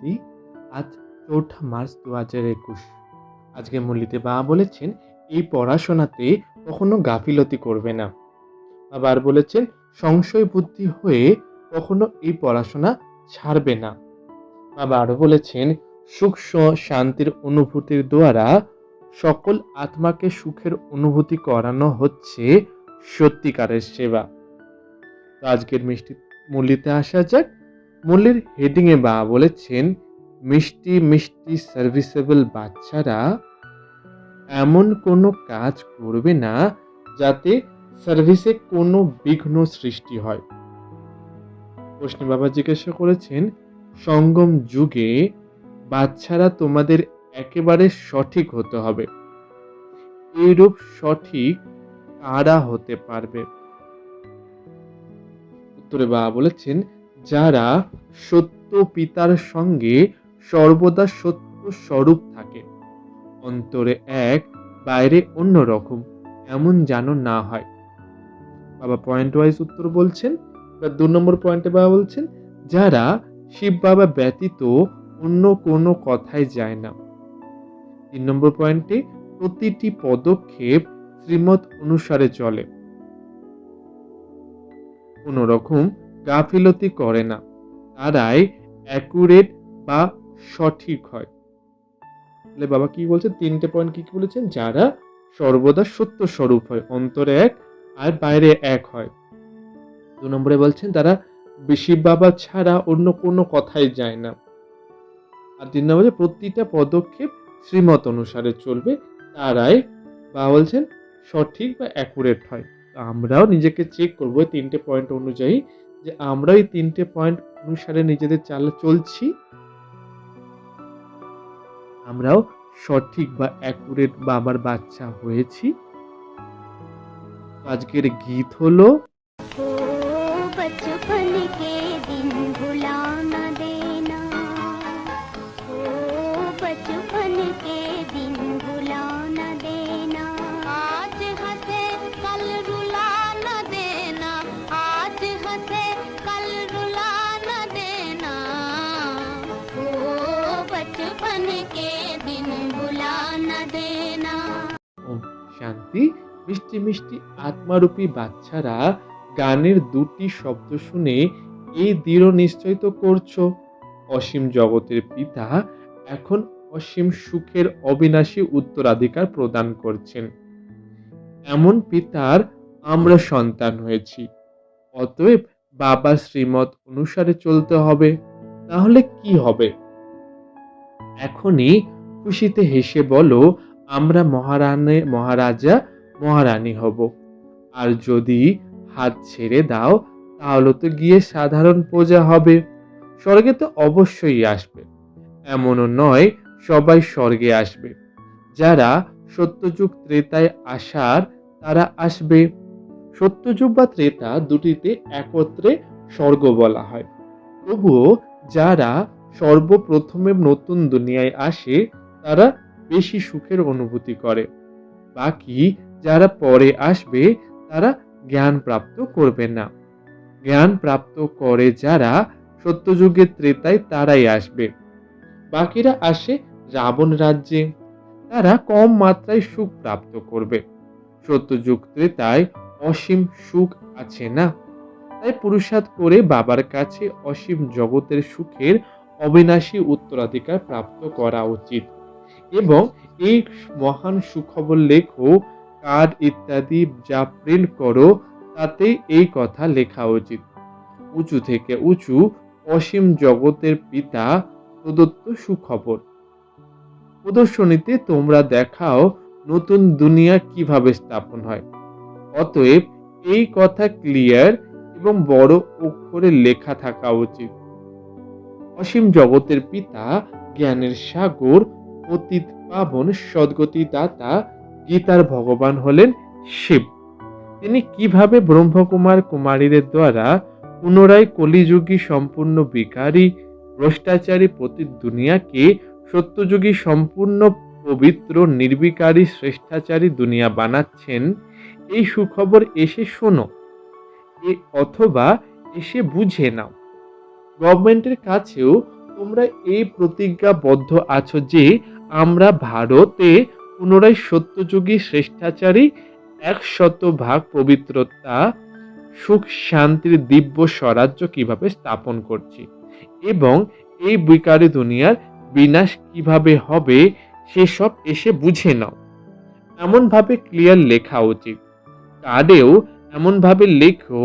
শান্তি। আজ ৪ঠা মার্চ ২০২১। আজকে মুরলিতে বাবা বলেছেন, এই পড়াশোনাতে কখনো গাফিলতি করবে না। বাবা আর বলেছেন, সংশয় বুদ্ধি হয়ে কখনো এই পড়াশোনা ছাড়বে না। বাবা আরো বলেছেন, সুখ শান্তির অনুভূতির দ্বারা সকল আত্মাকে সুখের অনুভূতি করানো হচ্ছে সত্যিকারের সেবা। তো আজকের মুরলিতে আসা যাক। মুরলির হেডিং এ বাবা বলেছেন, মিষ্টি মিষ্টি সার্ভিসেবল বাচ্চারা এমন কোনো কাজ করবে না যাতে সার্ভিসে কোনো বিঘ্ন সৃষ্টি হয়। প্রশ্নে বাবা জিজ্ঞাসা করেছেন, সঙ্গম যুগে বাচ্চারা তোমাদের একেবারে সঠিক হতে হবে। এইরূপ সঠিক কারা হতে পারবে? উত্তরে বাবা বলেছেন, যারা সত্য পিতার সঙ্গে সর্বদা সত্য স্বরূপ থাকে, অন্তরে এক বাইরে অন্য রকম, এমন যেন না হয়। বাবা পয়েন্ট ওয়াইজ উত্তর বলছেন। ২ নম্বর পয়েন্টে বাবা বলছেন, যারা শিব বাবা ব্যতীত অন্য কোনো কথাই যায় না। ৩ নম্বর পয়েন্টে প্রতিটি পদক্ষেপ শ্রীমত অনুসারে চলে, কোন রকম গাফিলতি করে না, তারাই অ্যাকুরেট বা সঠিক হয়। তাহলে বাবা কি বলছেন, ৩টে পয়েন্ট কি কি বলেছেন? যারা সর্বদা সত্য স্বরূপ হয়, অন্তরে এক আর বাইরে এক হয়। ২ নম্বরে বলছেন, তারা শিব বাবা ছাড়া অন্য কোনো কথাই যায় না। আর ৩ নম্বরে প্রতিটা পদক্ষেপ শ্রীমত অনুসারে চলবে, তারাই বাবা বলছেন সঠিক বা অ্যাকুরেট হয়। আমরাও নিজেকে চেক করবো ৩টে পয়েন্ট অনুযায়ী, যে আমরাও এই ৩টে পয়েন্ট অনুসারে নিজেদের চলছি, আমরাও সঠিক বা অ্যাকুরেট বাবার বাচ্চা হয়েছি। আজকের গীত হলো, बचपन के दिन भुला न देना, बचपन के दिन भुला न देना, आज हंसे कल रुला न देना, आज हंसे कल रुला न देना, बचपन के दिन भुला न देना। ওম শান্তি। মিষ্টি মিষ্টি আত্মারূপী বাচ্চারা গানের ২টি শব্দ শুনে এই দৃঢ় নিশ্চয় তো করছো, অসীম জগতের পিতা এখন অসীম সুখের অবিনাশী উত্তরাধিকার প্রদান করছেন। এমন পিতার আমরা সন্তান হয়েছি, অতএব বাবা শ্রীমত অনুসারে চলতে হবে। তাহলে কি হবে? এখনই খুশিতে হেসে বলো, আমরা মহারাজা মহারানী হব। আর যদি হাত ছেড়ে দাও, তাহলে তো গিয়ে সাধারণ প্রজা হবে। স্বর্গে তো অবশ্যই আসবে, এমনও নয় সবাই স্বর্গে আসবে। যারা সত্যযুগ ত্রেতায় আসার, তারা আসবে। সত্যযুগ বা ত্রেতা দুটিতে একত্রে স্বর্গ বলা হয়। তবুও যারা সর্বপ্রথমে নতুন দুনিয়ায় আসে, তারা বেশি সুখের অনুভূতি করে। বাকি যারা পরে আসবে, তারা জ্ঞান প্রাপ্ত করবে না। জ্ঞান প্রাপ্ত করে যারা সত্যযুগের ত্রেতায়, তারাই আসবে। বাকিরা আসে রাবণ রাজ্যে, তারা কম মাত্রায় সুখ প্রাপ্ত করবে। সত্যযুগ ত্রেতায় অসীম সুখ আছে না, তাই পুরুষার্থ করে বাবার কাছে অসীম জগতের সুখের অবিনাশী উত্তরাধিকার প্রাপ্ত করা উচিত। এবং এই মহান সুখবর লেখো, কার্ড ইত্যাদি যা প্রিন্ট করো, তাতেই এই কথা লেখা উচিত। উঁচু থেকে উঁচু অসীম জগতের পিতা প্রদত্ত সুখবর প্রদর্শনীতে তোমরা দেখাও নতুন দুনিয়া কিভাবে স্থাপন হয়। অতএব এই কথা ক্লিয়ার এবং বড় অক্ষরে লেখা থাকা উচিত। অসীম জগতের পিতা, জ্ঞানের সাগর, পতিত পাবন সদ্গতি দাতা, গীতার ভগবান হলেন শিব। তিনি কিভাবে ব্রহ্মকুমার কুমারীদের দ্বারা পুনরায় কলিযুগী সম্পূর্ণ বিকারী ভ্রষ্টাচারী পতিত দুনিয়াকে সত্যযুগী সম্পূর্ণ পবিত্র নির্বিকারী শ্রেষ্ঠাচারী দুনিয়া বানাচ্ছেন, এই সুখবর এসে শোনো, অথবা এসে বুঝে নাও। গভর্নমেন্টের কাছেও তোমরা এই প্রতিজ্ঞাবদ্ধ আছো যে আমরা ভারতে পুনরায় সত্যযুগী শ্রেষ্ঠাচারী 100% পবিত্রতা সুখ শান্তির দিব্য স্বরাজ্য কিভাবে স্থাপন করছি এবং এই বিকারী দুনিয়ার বিনাশ কিভাবে হবে সেসব এসে বুঝে নাও। এমনভাবে ক্লিয়ার লেখা উচিত। কার্ডেও এমনভাবে লেখো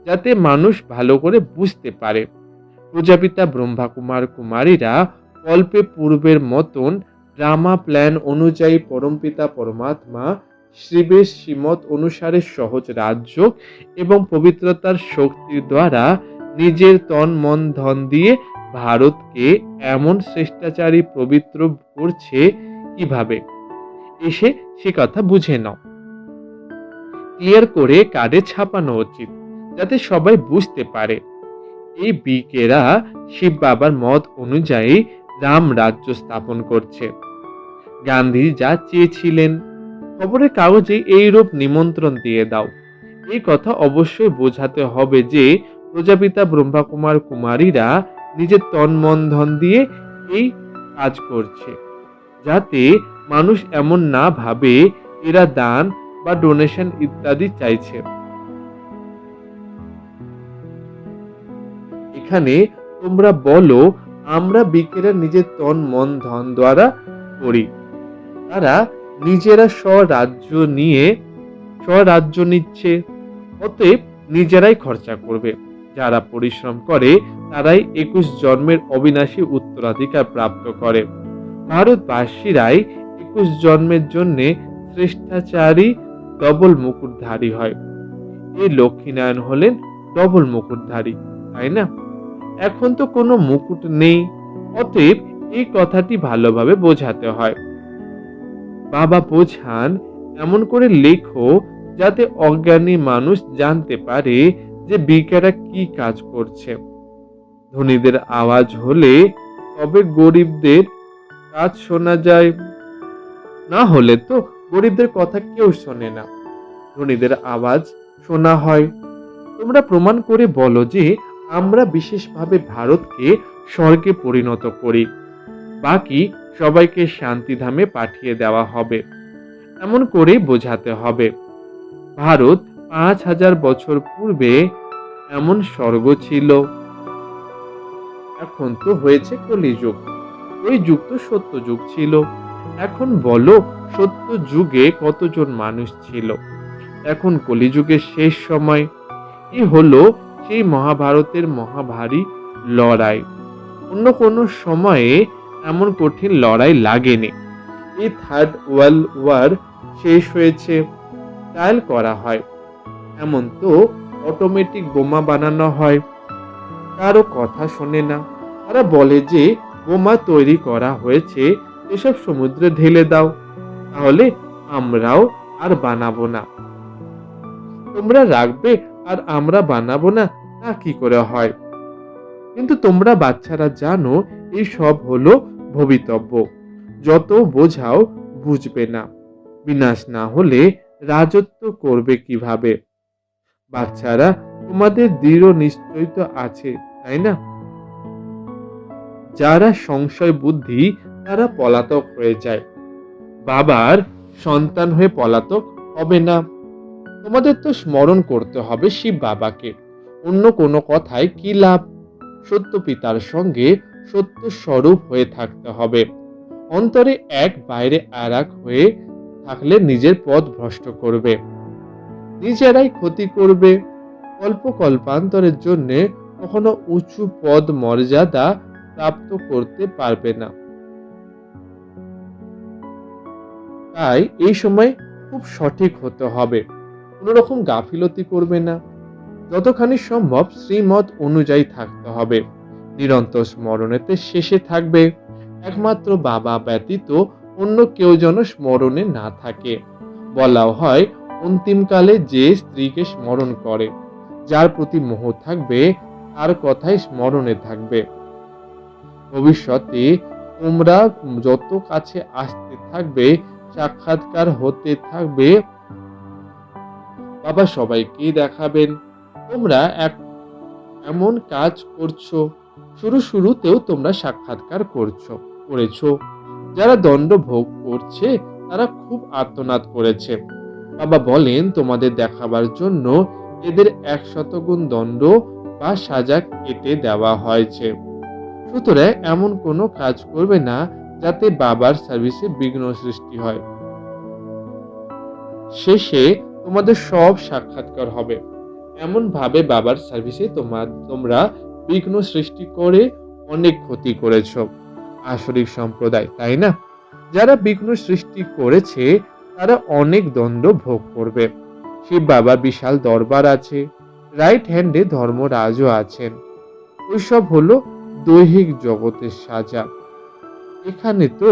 যাতে মানুষ ভালো করে বুঝতে পারে। প্রজাপিতা ব্রহ্মা কুমার কুমারীরা কল্পে পূর্বের মতন ড্রামা প্ল্যান অনুযায়ী পরমপিতা পরমাত্মা শিবের শ্রীমত অনুসারে সহজ রাজ্য এবং পবিত্রতার শক্তির দ্বারা নিজের তন মন ধন দিয়ে ভারতকে এমন শ্রেষ্টাচারী পবিত্র করছে কিভাবে এসে সে কথা বুঝে নাও। ক্লিয়ার করে কার্ডে ছাপানো উচিত যাতে সবাই বুঝতে পারে এই বিকেরা শিব বাবার মত অনুযায়ী রাম রাজ্য স্থাপন করছে। গান্ধী যা চেয়েছিলেন খবরের কাগজে এইরূপ নিমন্ত্রণ দিয়ে দাও। এই কথা অবশ্যই বোঝাতে হবে যে প্রজাপিতা ব্রহ্মা কুমার কুমারীরা নিজের তন মন ধন দিয়ে এই কাজ করছে, যাতে মানুষ এমন না ভাবে এরা দান বা ডোনেশন ইত্যাদি চাইছে। এখানে তোমরা বলো আমরা বিকেরা নিজের তন মন ধন দ্বারা করি। তারা নিজেরা স্বরাজ্য নিচ্ছে, অতএব নিজেরাই খরচা করবে। যারা পরিশ্রম করে তারাই 21 জন্মের অবিনাশী উত্তরাধিকার প্রাপ্ত করে। ভারতবাসীরাই 21 জন্মের জন্য শ্রেষ্ঠাচারী ডবল মুকুটধারী হয়। এই লক্ষ্মীনারায়ণ হলেন ডবল মুকুটধারী, তাই না? এখন তো কোনো মুকুট নেই, অতএব এই কথাটি ভালোভাবে বোঝাতে হয়। বাবা বোঝান এমন করে লেখো যাতে অজ্ঞানী মানুষ জানতে পারে যে বিকেরা কি কাজ করছে। ধনীদের আওয়াজ হলে তবে গরিবদের কাজ শোনা যায়, না হলে তো গরিবদের কথা কেউ শোনে না। ধনীদের আওয়াজ শোনা হয়। তোমরা প্রমাণ করে বলো যে আমরা বিশেষভাবে ভারতকে স্বর্গে পরিণত করি, বাকি সবাইকে শান্তিধামে পাঠিয়ে দেওয়া হবে। এমন করে বোঝাতে হবে। ভারত 5000 বছর পূর্বে এমন স্বর্গ ছিল। এখন তো হয়েছে কলিযুগ, ওই যুগ তো সত্য যুগ ছিল। এখন বলো সত্য যুগে কতজন মানুষ ছিল? এখন কলিযুগের শেষ সময়। এই হলো সেই মহাভারতের মহাভারী লড়াই। অন্য কোনো সময়ে এমন কঠিন লড়াই লাগেনি। এই থার্ড ওয়ার্ল্ড ওয়ার শেষ হয়েছে, ট্রায়াল করা হয়। এমন তো অটোমেটিক বোমা বানানো হয়। কারো কথা শোনে না। তারা বলে যে বোমা তৈরি করা হয়েছে, এসব সমুদ্রে ঢেলে দাও, তাহলে আমরাও আর বানাবো না। তোমরা রাখবে আর আমরা বানাবো না, তা কি করে হয়? কিন্তু তোমরা বাচ্চারা জানো এই সব হলো ভবিতব্য। যত বোঝাও বুঝবে না। বিনাশ না হলে রাজত্ব করবে কিভাবে? বাচ্চারা তোমাদের দৃঢ় নিশ্চয় তো আছে, তাই না? যারা সংশয় বুদ্ধি তারা পলাতক হয়ে যায়। বাবার সন্তান হয়ে পলাতক হবে না। তোমাদের তো স্মরণ করতে হবে শিব বাবাকে। অন্য কোনো কথায় কি লাভ? সত্য পিতার সঙ্গে সত্য স্বরূপ হয়ে থাকতে হবে। অন্তরে এক বাইরে আর এক হয়ে থাকলে নিজের পথ ভ্রষ্ট করবে, নিজেরাই ক্ষতি করবে। কল্পান্তরের জন্য কখনো উঁচু পদ মর্যাদা প্রাপ্ত করতে পারবে না। তাই এই সময় খুব সঠিক হতে হবে, কোনো রকম গাফিলতি করবে না। যতখানি সম্ভব শ্রীমত অনুযায়ী থাকতে হবে। নিরন্তর স্মরণেতে শেষে থাকবে। একমাত্র বাবা ব্যতীত অন্য কেউ যেন স্মরণে না থাকে। বলা হয় অন্তিমকালে যে স্ত্রীকে স্মরণ করে, যার প্রতি মোহ থাকবে, তার কথাই স্মরণে থাকবে। ভবিষ্যতে তোমরা যত কাছে আসতে থাকবে, সাক্ষাৎকার হতে থাকবে, বাবা সবাইকে দেখাবেন তোমরা এমন কাজ করছো শুরুতেও তোমরা সাক্ষাৎকার করেছো। যারা দণ্ড ভোগ করছে তারা খুব আর্তনাদ করেছে। বাবা বলেন, তোমাদের দেখাবার জন্য এদের 100 গুণ দণ্ড বা সাজা কেটে দেওয়া হয়েছে। সুতরাং এমন কোনো কাজ করবে না যাতে বাবার সার্ভিসে বিঘ্ন সৃষ্টি হয়। শেষে তোমাদের সব সাক্ষাৎকার হবে। এমন ভাবে বাবার সার্ভিসে তোমরা বিঘ্ন সৃষ্টি করে অনেক ক্ষতি করেছো। আসরিক সম্প্রদায়, তাই না? যারা বিঘ্ন সৃষ্টি করেছে তারা অনেক দণ্ড ভোগ করবে। শিব বাবার বিশাল দরবার আছে, রাইট হ্যান্ডে ধর্মরাজও আছেন। ওইসব হলো দৈহিক জগতের সাজা। এখানে তো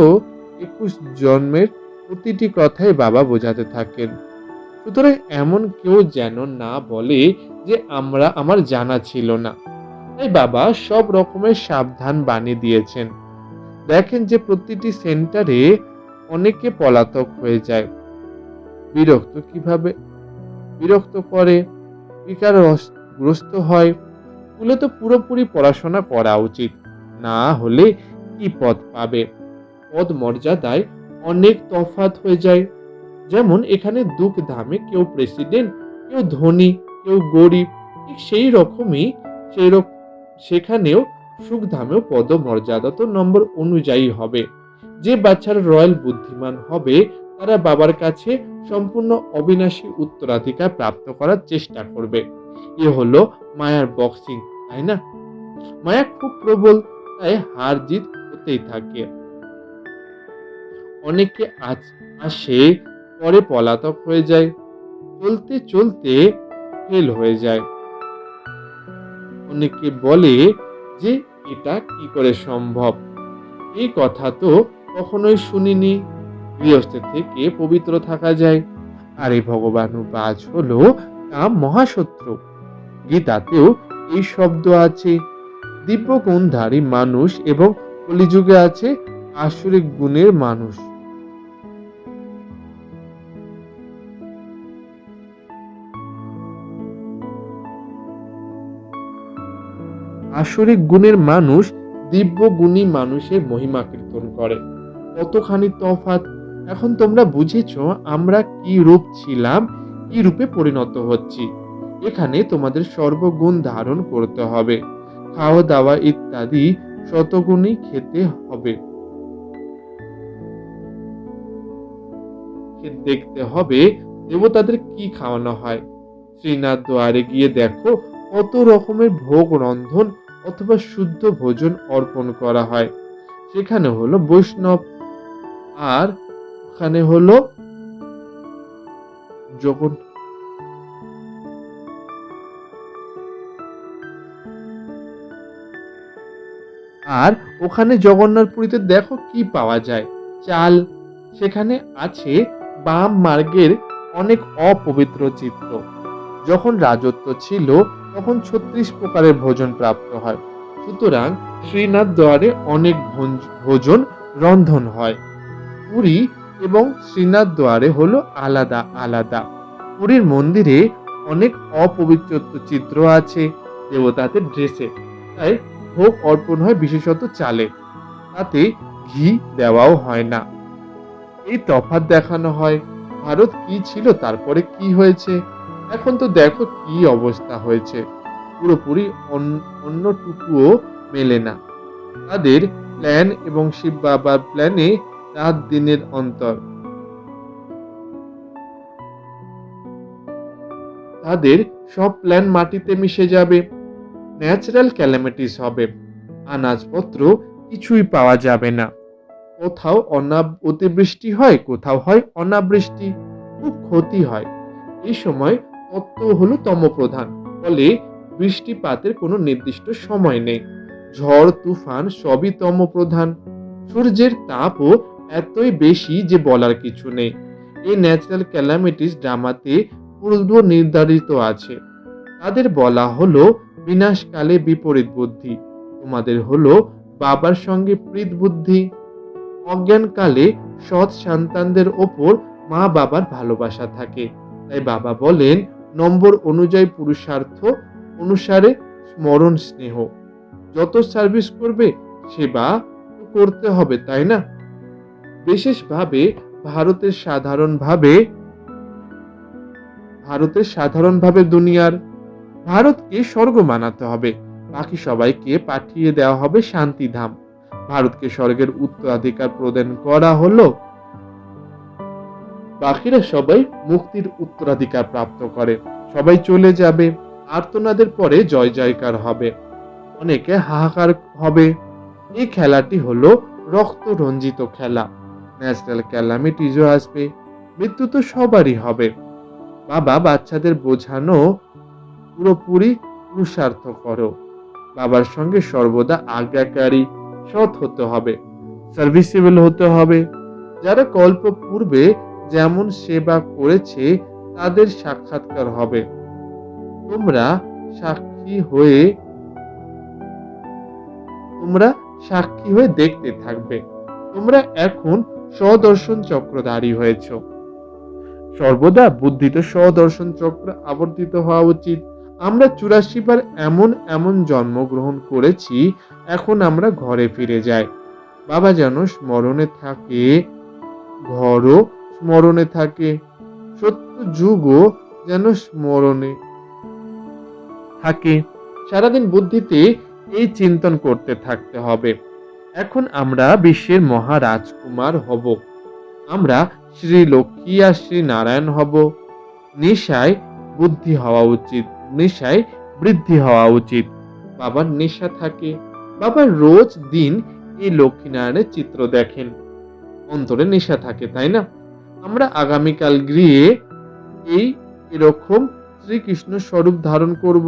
21 জন্মের প্রতিটি কথাই বাবা বোঝাতে থাকেন। সুতরাং এমন কেউ যেন না বলে যে আমার জানা ছিল না। তাই বাবা সব রকমের সাবধান বাণী দিয়েছেন। দেখেন যে প্রতিটি সেন্টারে অনেকে পলাতক হয়ে যায়, বিরক্ত করে, বিকারগ্রস্ত হয়। স্কুলে তো পুরোপুরি পড়াশোনা করা উচিত, না হলে কি পদ পাবে? পদ মর্যাদায় অনেক তফাৎ হয়ে যায়। যেমন এখানে দুঃখ ধামে কেউ প্রেসিডেন্ট, কেউ ধনী, কেউ গরিব, ঠিক সেই রকমই সেখানেও সুখ ধামেও পদ মর্যাদা তো নম্বর অনুযায়ী হবে। যে বাচ্চারা রয়্যাল বুদ্ধিমান হবে তারা বাবার কাছে সম্পূর্ণ অবিনাশী উত্তরাধিকার প্রাপ্ত করার চেষ্টা করবে। এ হলো মায়ার বক্সিং, তাই না? মায়া খুব প্রবল, তাই হার জিত হতেই থাকে। অনেকে আসে, পরে পলাতক হয়ে যায়, চলতে চলতে ফেল হয়ে যায়। অনেকে বলে যে এটা কি করে সম্ভব? এই কথা তো কখনোই শুনিনি। গৃহস্থের থেকে পবিত্র থাকা যায়। আর এই ভগবানুবাজ হলো কাম মহাশত্রু। গীতাতেও এই শব্দ আছে। দিব্য গুণধারী মানুষ এবং কলিযুগে আছে আসরিক গুণের মানুষ। আসরিক গুণের মানুষ দিব্য গুণী মানুষের মহিমা কীর্তন করে। কতখানি তফাৎ! এখন তোমরা বুঝেছো আমরা কি রূপ ছিলাম, কি রূপে পরিণত হচ্ছি। এখানে তোমাদের সর্বগুণ ধারণ করতে হবে। খাওয়া দাওয়া ইত্যাদি শতগুণই খেতে হবে। দেখতে হবে দেবতাদের কি খাওয়ানো হয়। শ্রীনাথ দ্বারে গিয়ে দেখো কত রকমের ভোগ রন্ধন অথবা শুদ্ধ ভোজন অর্পণ করা হয়। সেখানে হলো বৈষ্ণব, আর ওখানে হলো জগন্নাথপুরীতে দেখো কি পাওয়া যায়, চাল। সেখানে আছে বাম মার্গের অনেক অপবিত্র চিত্র। যখন রাজত্ব ছিল তখন 36 প্রকারের ভোজন প্রাপ্ত হয়। সুতরাং শ্রীনাথ দ্বারে অনেক ভোজন রন্ধন হয়। পুরী এবং শ্রীনাথ দ্বারে হলো আলাদা আলাদা। পুরীর মন্দিরে অনেক অপবিত্র চিত্র আছে দেবতাদের ড্রেসে, তাই ভোগ অর্পণ হয় বিশেষত চালে, তাতে ঘি দেওয়াও হয় না। এই তফাৎ দেখানো হয়। ভারত কি ছিল, তারপরে কি হয়েছে, এখন তো দেখো কি অবস্থা হয়েছে। পুরোপুরি অন্যটুকুও মেলে না। তাদের প্ল্যান এবং শিব বাবার প্ল্যানে রাত দিনের অন্তর। তাদের সব প্ল্যান মাটিতে মিশে যাবে। ন্যাচারাল ক্যালামিটিস হবে। আনাজপত্র কিছুই পাওয়া যাবে না। কোথাও অতিবৃষ্টি হয়, কোথাও হয় অনাবৃষ্টি, খুব ক্ষতি হয়। এই সময় তত্ত্ব হলো তমপ্রধান, ফলে বৃষ্টিপাতের কোনো নির্দিষ্ট সময় নেই। ঝড় তুফান সবই তমপ্রধান। সূর্যের তাপও এতই বেশি যে বলার কিছু নেই। এই ন্যাচারাল ক্যালামিটিস ড্রামাতে পূর্ব নির্ধারিত আছে। তাদের বলা হলো বিনাশকালে বিপরীত বুদ্ধি। তোমাদের হলো বাবার সঙ্গে প্রীত বুদ্ধি। অজ্ঞানকালে সৎ সন্তানদের ওপর মা বাবার ভালোবাসা থাকে। তাই বাবা বলেন নম্বর অনুযায়ী পুরুষার্থ অনুসারে স্মরণ স্নেহ। যত সার্ভিস করবে সেবা তো করতে হবে, তাই না? বিশেষভাবে ভারতের সাধারণভাবে দুনিয়ার ভারতকে স্বর্গ বানাতে হবে, বাকি সবাইকে পাঠিয়ে দেওয়া হবে শান্তিধাম। ভারতকে স্বর্গের উত্তরাধিকার প্রদান করা হলো, বাকিরা সবাই মুক্তির উত্তরাধিকার প্রাপ্ত করে। সবাই চলে যাবে, আর্তনাদের পরে জয় জয়কার হবে, অনেকে হাহাকার হবে। এই খেলাটি হলো রক্ত রঞ্জিত খেলা। ন্যাচারাল ক্যালামিটিজও আসবে, মৃত্যু তো সবারই হবে। বাবা বাচ্চাদের বোঝানো, পুরোপুরি পুরুষার্থ করো। বাবার সঙ্গে সর্বদা আজ্ঞাকারী, সৎ হতে হবে, সার্ভিসেবল হতে হবে। যারা কল্প পূর্বে যেমন সেবা করেছে তাদের সাক্ষাৎকার হবে। তোমরা সাক্ষী হয়ে দেখতে থাকবে। তোমরা এখন স্বদর্শন চক্রধারী হয়েছ। সর্বদা বুদ্ধিতে স্বদর্শন চক্র আবর্তিত হওয়া উচিত। আমরা 84 বার এমন এমন জন্মগ্রহণ করেছি, এখন আমরা ঘরে ফিরে যাই। বাবা যেন স্মরণে থাকে, ঘরও স্মরণে থাকে, সত্য যুগও যেন স্মরণে থাকে। সারাদিন বুদ্ধিতে এই চিন্তন করতে থাকতে হবে। এখন আমরা বিশ্বের মহারাজকুমার হব। আমরা শ্রী লক্ষ্মী আর শ্রী নারায়ণ হব। নেশায় বুদ্ধি হওয়া উচিত, নেশায় বৃদ্ধি হওয়া উচিত। বাবার নেশা থাকে। বাবা রোজ দিন এই লক্ষ্মীনারায়ণের চিত্র দেখেন, অন্তরে নেশা থাকে, তাই না? আমরা আগামীকাল গৃহে এরকম শ্রীকৃষ্ণ স্বরূপ ধারণ করব।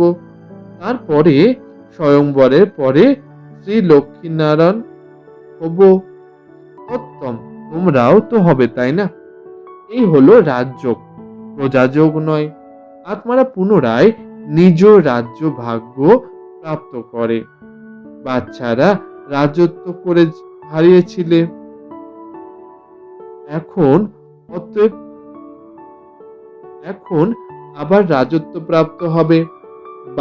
তারপরে স্বয়ংবরের পরে শ্রী লক্ষ্মীনারায়ণ হব। উত্তম, তোমরাও তো হবে, তাই না? এই হলো রাজযোগ, প্রজাযোগ নয়। আত্মারা পুনরায় নিজ রাজ্য ভাগ্য প্রাপ্ত করে। বাচ্চারা রাজত্ব করে হারিয়েছিলে, এখন আবার রাজত্ব প্রাপ্ত হবে।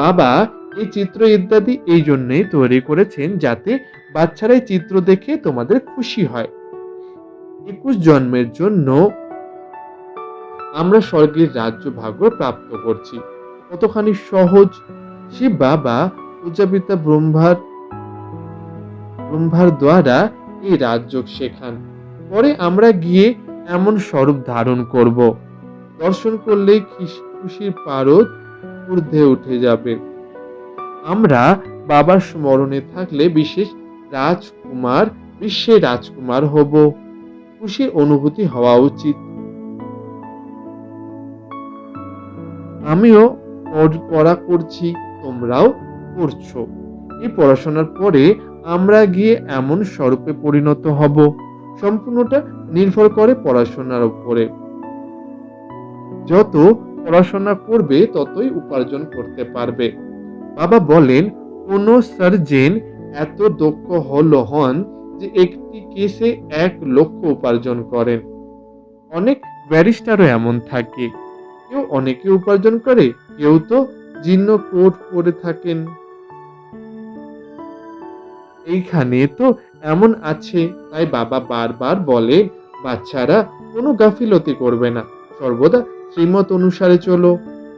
বাবা এই চিত্র ইত্যাদি এই জন্যই তৈরি করেছেন যাতে বাচ্চারা এই চিত্র দেখে তোমাদের খুশি হয়। 21 জন্মের জন্য আমরা স্বর্গের রাজ্য ভাগ্য প্রাপ্ত করছি। কতখানি সহজ! শিব বাবা প্রজাপিতা ব্রহ্মার দ্বারা এই রাজযোগ শেখান। পরে আমরা গিয়ে এমন স্বরূপ ধারণ করব, দর্শন করলেই খুশির পারদ ঊর্ধ্বে উঠে যাবে। আমরা বাবার স্মরণে থাকলে বিশ্বের রাজকুমার হব। খুশির অনুভূতি হওয়া উচিত। আমিও পড়া করছি, তোমরাও করছো। এই পড়াশোনার পরে আমরা গিয়ে এমন স্বরূপে পরিণত হব। সম্পূর্ণটা নির্ভর করে পড়াশোনার উপরে। যত পড়াশোনা করবে ততই উপার্জন করতে পারবে। বাবা বলেন, কোন সার্জেন এত দক্ষ হন যে একটি কেসে 1 লক্ষ উপার্জন করেন। অনেক ব্যারিস্টারও এমন থাকে, কেউ অনেকে উপার্জন করে, কেউ তো জীর্ণ কোট পরে থাকেন। এইখানে তো এমন আছে। তাই বাবা বারবার বলে, বাচ্চারা কোনো গাফিলতি করবে না, সর্বদা শ্রীমত অনুসারে চলো।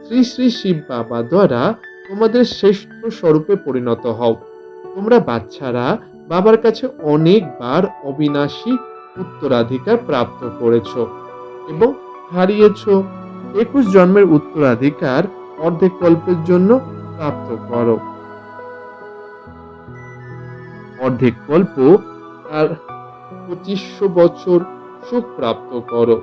শ্রী শ্রী শিব বাবা দ্বারা তোমাদের শ্রেষ্ঠ স্বরূপে পরিণত হও। তোমরা বাচ্চারা বাবার কাছে অনেকবার অবিনাশী উত্তরাধিকার প্রাপ্ত করেছ এবং হারিয়েছ। 21 জন্মের উত্তরাধিকার অর্ধেক কল্পের জন্য প্রাপ্ত করো। অর্ধেক কল্প আর 2500 বছর সুখ প্রাপ্ত করো।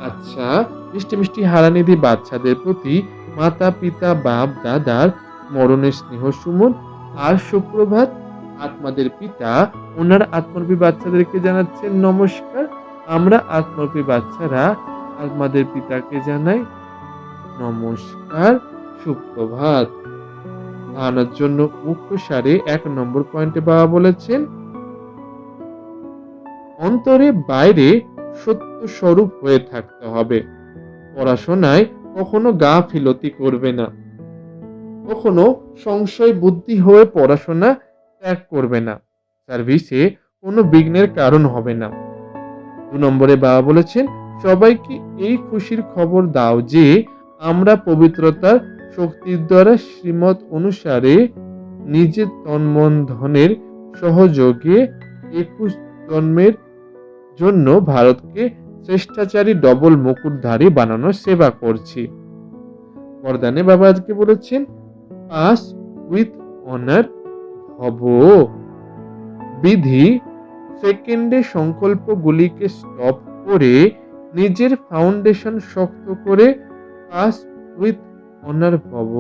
আচ্ছা, মিষ্টি মিষ্টি হারানিধি বাচ্চাদের প্রতি মাতা পিতা বাপ দাদার মরণের স্নেহ সুমন আর সুপ্রভাত। আত্মাদের পিতা ওনার আত্মরূপী বাচ্চাদেরকে জানাচ্ছেন নমস্কার। আমরা আত্মরূপী বাচ্চারা আত্মাদের পিতাকে জানাই নমস্কার, সুপ্রভাত। ধারণার জন্য মুখ্য সারে 1 নম্বর পয়েন্টে বাবা বলেছেন, অন্তরে বাইরে সত্য স্বরূপ হয়ে থাকতে হবে। পড়াশোনায় কখনো গাফিলতি করবে না, কখনো সংশয় বুদ্ধি হয়ে পড়াশোনা ত্যাগ করবে না, সার্ভিসে কোনো বিঘ্নের কারণ হবে না। 2 নম্বরে বাবা বলেছেন, সবাইকে এই খুশির খবর দাও যে আমরা পবিত্রতার শক্তির দ্বারা শ্রীমত অনুসারে নিজের তন মন ধনের সহযোগে 21 জন্মের জন্য ভারতকে শ্রেষ্ঠাচারী ডবল মুকুটধারী বানানোর সেবা করছি। বরদানে বাবা আজকে বলেছেন, পাস উইথ অনার ভব। বিধি সেকেন্ডে সংকল্পগুলিকে স্টপ করে নিজের ফাউন্ডেশন শক্ত করে পাস উইথ অনার ভব।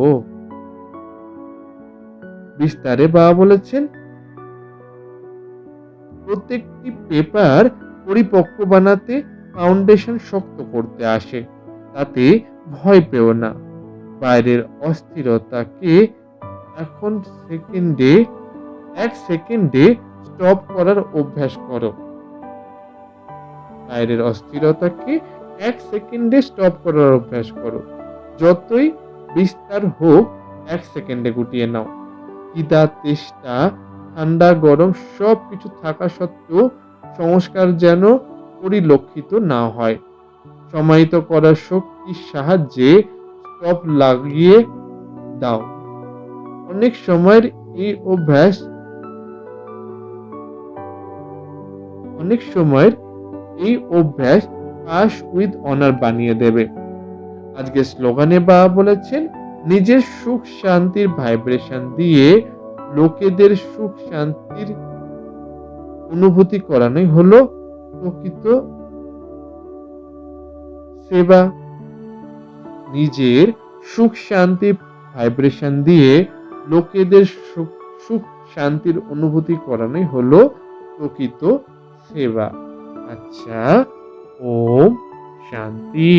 বিস্তারে বাবা বলেছেন, প্রত্যেকটি পেপার পরিপক্ক বানাতে ফাউন্ডেশন শক্ত করতে আসে, তাতে ভয় পেও না। বাইরের অস্থিরতাকে এখন এক সেকেন্ডে স্টপ করার অভ্যাস করো। বাইরের অস্থিরতাকে 1 সেকেন্ডে স্টপ করার অভ্যাস করো। যতই বিস্তার হোক 1 সেকেন্ডে গুটিয়ে নাও। খিদা, তেষ্টা, ঠান্ডা, গরম সব কিছু থাকা সত্ত্বেও সংস্কার যেন পরিলক্ষিত না হয়। সমাহিত করার শক্তির সাহায্যে স্টপ লাগিয়ে দাও। অনেক সময়ের এই অভ্যাস পাস উইথ অনার বানিয়ে দেবে। আজকে স্লোগানে বাবা বলেছেন, নিজের সুখ শান্তির ভাইব্রেশন দিয়ে লোকেদের সুখ শান্তির অনুভূতি করানোই হলো প্রকৃত সেবা। নিজের সুখ শান্তির ভাইব্রেশন দিয়ে লোকেদের সুখ শান্তির অনুভূতি করানোই হলো প্রকৃত সেবা। আচ্ছা, ওম শান্তি।